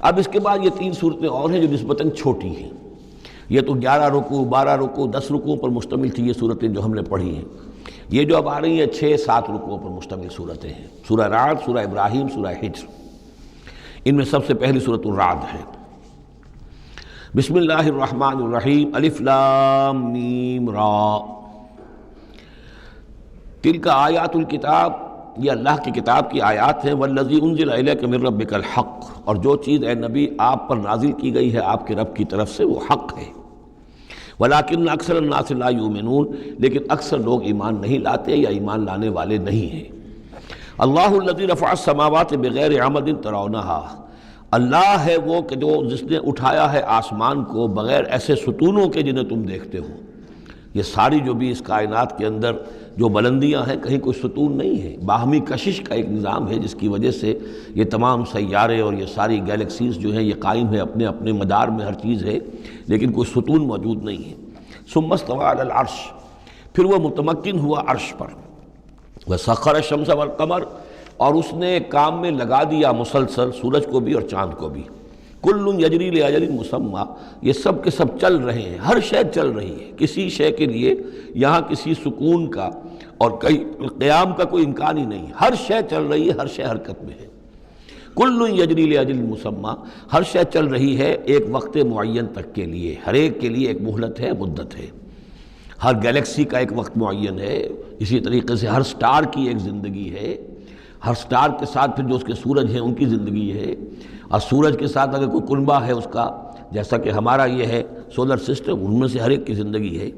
اب اس کے بعد یہ 3 صورتیں اور ہیں جو نسبتاً چھوٹی ہیں. یہ تو 11 رکوع 12 رکوع 10 رکوعوں پر مشتمل تھی یہ صورتیں جو ہم نے پڑھی ہیں. یہ جو اب آ رہی ہیں 6-7 رکوعوں پر مشتمل صورتیں ہیں. سورہ رعد، سورہ ابراہیم، سورہ حجر. ان میں سب سے پہلی سورۃ الرعد ہے. بسم اللہ الرحمن الرحیم. الف لام میم را. تلک آیات الکتاب، یہ اللہ کی کتاب کی آیات ہیں. والذی انزل الیک من ربک الحق، اور جو چیز اے نبی آپ پر نازل کی گئی ہے آپ کے رب کی طرف سے وہ حق ہے. ولیکن اکثر الناس لا یؤمنون، لیکن اکثر لوگ ایمان نہیں لاتے یا ایمان لانے والے نہیں ہیں. اللہ الذی رفع السماوات بغیر عمد ترونہا، اللہ ہے وہ کہ جس نے اٹھایا ہے آسمان کو بغیر ایسے ستونوں کے جنہیں تم دیکھتے ہو. یہ ساری جو بھی اس کائنات کے اندر جو بلندیاں ہیں کہیں کوئی ستون نہیں ہے، باہمی کشش کا ایک نظام ہے جس کی وجہ سے یہ تمام سیارے اور یہ ساری گیلیکسیز جو ہیں یہ قائم ہے، اپنے اپنے مدار میں ہر چیز ہے، لیکن کوئی ستون موجود نہیں ہے. ثم استوى علی العرش، پھر وہ متمکن ہوا عرش پر. وسخر الشمس والقمر، اور اس نے کام میں لگا دیا مسلسل سورج کو بھی اور چاند کو بھی. کل یجری لاجل مسمى، یہ سب کے سب چل رہے ہیں، ہر شے چل رہی ہے. کسی شے کے لیے یہاں کسی سکون کا اور کہیں قیام کا کوئی امکان ہی نہیں. ہر شے چل رہی ہے، ہر شے حرکت میں ہے. کل یجری لاجل مسمى، ہر شے چل رہی ہے ایک وقت معین تک کے لیے. ہر ایک کے لیے ایک مہلت ہے، مدت ہے. ہر گیلیکسی کا ایک وقت معین ہے. اسی طریقے سے ہر سٹار کی ایک زندگی ہے. ہر سٹار کے ساتھ پھر جو اس کے سورج ہیں ان کی زندگی ہے، اور سورج کے ساتھ اگر کوئی کنبہ ہے اس کا، جیسا کہ ہمارا یہ ہے سولر سسٹم، ان میں سے ہر ایک کی زندگی ہے.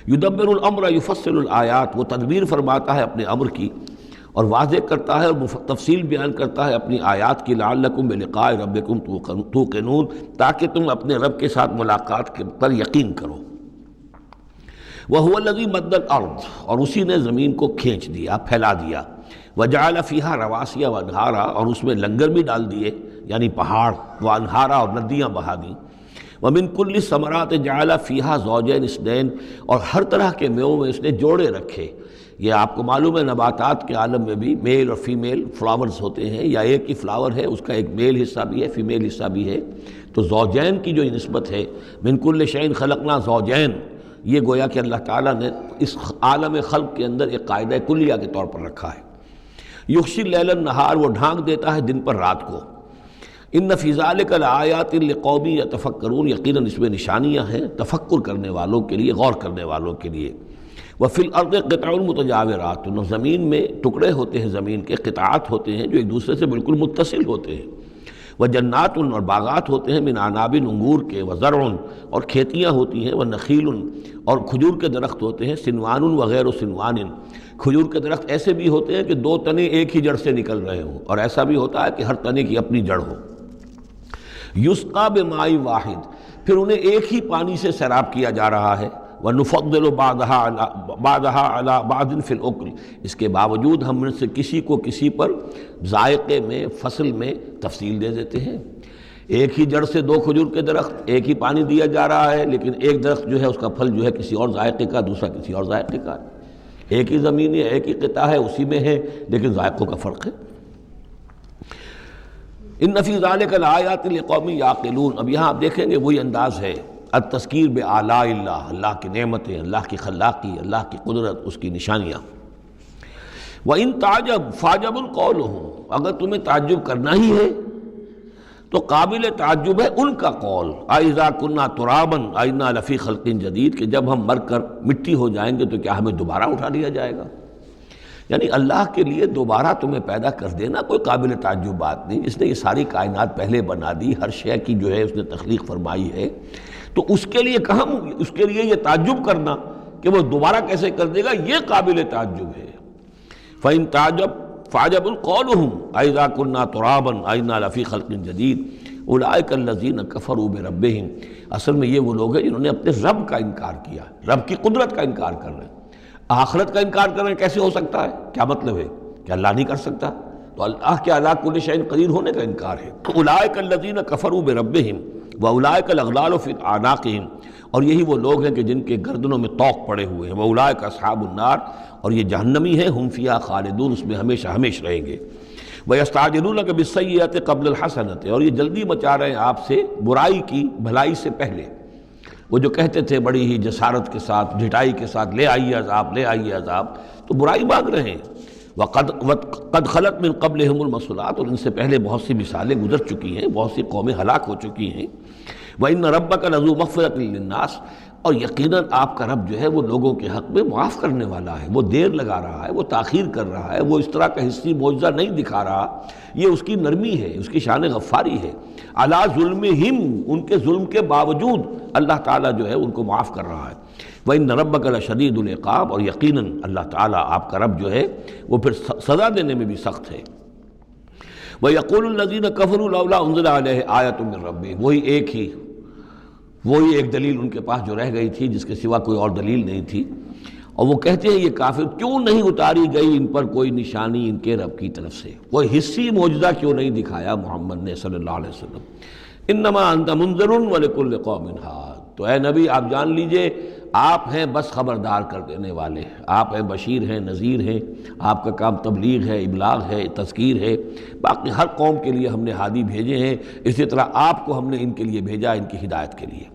یدبر الامر یفصل الآیات، وہ تدبیر فرماتا ہے اپنے امر کی اور واضح کرتا ہے اور تفصیل بیان کرتا ہے اپنی آیات کی. لعلکم بلقاء ربکم توقنون، تاکہ تم اپنے رب کے ساتھ ملاقات پر یقین کرو. وَهُوَ الَّذِي مَدَّ الْأَرْضَ، اور اسی نے زمین کو کھینچ دیا، پھیلا دیا. وَجَعَلَ فِيهَا رَوَاسِيَ وَأَنْهَارًا، اور اس میں لنگر بھی ڈال دیے یعنی پہاڑ، وَأَنْهَارًا، اور ندیاں بہا دیں. وَمِن كُلِّ الثَّمَرَاتِ جَعَلَ فِيهَا زَوْجَيْنِ اثْنَيْنِ، اور ہر طرح کے میووں میں اس نے جوڑے رکھے. یہ آپ کو معلوم ہے نباتات کے عالم میں بھی میل اور فیمیل فلاورز ہوتے ہیں، یا ایک ہی فلاور ہے اس کا ایک میل حصہ بھی ہے فیمیل حصہ بھی ہے. تو زوجین کی جو نسبت ہے، مِن كُلِّ شَيْءٍ خَلَقْنَا زَوْجَيْن، یہ گویا کہ اللہ تعالیٰ نے اس عالم خلق کے اندر ایک قاعدہ کلیہ کے طور پر رکھا ہے. یغشی اللیل النہار، وہ ڈھانک دیتا ہے دن پر رات کو. ان فی ذلک لآیات لقوم یتفکرون، یقیناً اس میں نشانیاں ہیں تفکر کرنے والوں کے لیے، غور کرنے والوں کے لیے. وفی الارض قطع متجاورات، زمین میں ٹکڑے ہوتے ہیں، زمین کے قطعات ہوتے ہیں جو ایک دوسرے سے بالکل متصل ہوتے ہیں. وجنات، اور باغات ہوتے ہیں، من عناب، انگور کے، وزرع، اور کھیتیاں ہوتی ہیں، ونخیل، اور کھجور کے درخت ہوتے ہیں، سنوان وغیر سنوان، کھجور کے درخت ایسے بھی ہوتے ہیں کہ 2 تنے ایک ہی جڑ سے نکل رہے ہوں، اور ایسا بھی ہوتا ہے کہ ہر تنے کی اپنی جڑ ہو. یسقا بماء واحد، پھر انہیں ایک ہی پانی سے سیراب کیا جا رہا ہے. وَنُفَضِّلُ بَعْضَهَا عَلَى بَعْضٍ فِي الْأُكْلِ، اس کے باوجود ہم میں سے کسی کو کسی پر ذائقے میں، فصل میں تفصیل دے دیتے ہیں. ایک ہی جڑ سے 2 کھجور کے درخت، ایک ہی پانی دیا جا رہا ہے، لیکن ایک درخت جو ہے اس کا پھل جو ہے کسی اور ذائقے کا، دوسرا کسی اور ذائقے کا. ایک ہی زمین ہے، ایک ہی قطعہ ہے، اسی میں ہے، لیکن ذائقوں کا فرق ہے. ان فی ذلک لآیات لقوم یعقلون، اب یہاں آپ دیکھیں گے وہی انداز ہے، التذکیر بآلاء اللہ، اللہ کی نعمتیں، اللہ کی خلاقی، اللہ کی قدرت، اس کی نشانیاں. وَإِن تَعْجَبْ فَعْجَبٌ قَوْلُهُمْ، اگر تمہیں تعجب کرنا ہی ہے تو قابل تعجب ہے ان کا قول. اَإِذَا كُنَّا تُرَابًا أَإِنَّا لَفِي خَلْقٍ جَدِيدٍ، کہ جب ہم مر کر مٹی ہو جائیں گے تو کیا ہمیں دوبارہ اٹھا لیا جائے گا. یعنی اللہ کے لیے دوبارہ تمہیں پیدا کر دینا کوئی قابل تعجب بات نہیں. جس نے یہ ساری کائنات پہلے بنا دی، ہر شے کی جو ہے اس نے تخلیق فرمائی ہے، تو اس کے لیے کہاں، اس کے لیے یہ تعجب کرنا کہ وہ دوبارہ کیسے کر دے گا، یہ قابل تعجب ہے. فَإِن تَعْجَبْ فَعْجَبٌ قَوْلُهُمْ أَإِذَا كُنَّا تُرَابًا أَإِنَّا لَفِي خَلْقٍ جَدِيدٍ أُولَٰئِكَ الَّذِينَ كَفَرُوا بِرَبِّهِمْ، اصل میں یہ وہ لوگ ہیں جنہوں نے اپنے رب کا انکار کیا، رب کی قدرت کا انکار کر رہے ہیں. آخرت کا انکار کر رہے ہیں، کیسے ہو سکتا ہے؟ کیا مطلب ہے کہ اللہ نہیں کر سکتا؟ تو اللہ کے علی کل شیء قدیر ہونے کا انکار ہے. اولئک الذین کفروا بربہم واولئک الاغلال فی اعناقہم، اور یہی وہ لوگ ہیں کہ جن کے گردنوں میں طوق پڑے ہوئے ہیں. واولئک اصحاب النار، اور یہ جہنمی ہیں، ہم فیہا خالدون، اس میں ہمیشہ ہمیشہ رہیں گے. وَيَسْتَعْجِلُونَكَ بِالسَّيِّئَةِ قَبْلَ الْحَسَنَةِ، اور یہ جلدی مچا رہے ہیں آپ سے برائی کی بھلائی سے پہلے۔ وہ جو کہتے تھے بڑی ہی جسارت کے ساتھ، ڈھٹائی کے ساتھ، لے آئیے عذاب، لے آئیے عذاب، تو برائی مانگ رہے ہیں۔ قد خلت من قبلہم المثلات، اور ان سے پہلے بہت سی مثالیں گزر چکی ہیں، بہت سی قومیں ہلاک ہو چکی ہیں۔ وَإِنَّ رَبَّكَ لَذُو مَغْفِرَةٍ لِلنَّاسِ، اور یقیناً آپ کا رب جو ہے وہ لوگوں کے حق میں معاف کرنے والا ہے، وہ دیر لگا رہا ہے، وہ تاخیر کر رہا ہے، وہ اس طرح کا حصی معجزہ نہیں دکھا رہا، یہ اس کی نرمی ہے، اس کی شان غفاری ہے۔ علی ظلمہم، ان کے ظلم کے باوجود اللہ تعالیٰ جو ہے ان کو معاف کر رہا ہے۔ وَإِنَّ رَبَّكَ لَشَدِيدُ الْعِقَابِ، اور یقیناً اللہ تعالیٰ آپ کا رب جو ہے وہ پھر سزا دینے میں بھی سخت ہے۔ وَيَقُولُ الَّذِينَ كَفَرُوا لَوْلَا أُنزِلَ عَلَيْهِ آيَةٌ مِّن رَّبِّهِ، وہی ایک دلیل ان کے پاس جو رہ گئی تھی، جس کے سوا کوئی اور دلیل نہیں تھی، اور وہ کہتے ہیں یہ کافر، کیوں نہیں اتاری گئی ان پر کوئی نشانی ان کے رب کی طرف سے، کوئی حصی معجزہ کیوں نہیں دکھایا محمد نے صلی اللہ علیہ وسلم۔ انما انت منذر ولکل قوم ہاد، تو اے نبی آپ جان لیجئے آپ ہیں بس خبردار کر دینے والے، آپ ہیں بشیر ہیں، نذیر ہیں، آپ کا کام تبلیغ ہے، ابلاغ ہے، تذکیر ہے، باقی ہر قوم کے لیے ہم نے ہادی بھیجے ہیں، اسی طرح آپ کو ہم نے ان کے لیے بھیجا، ان کی ہدایت کے لیے۔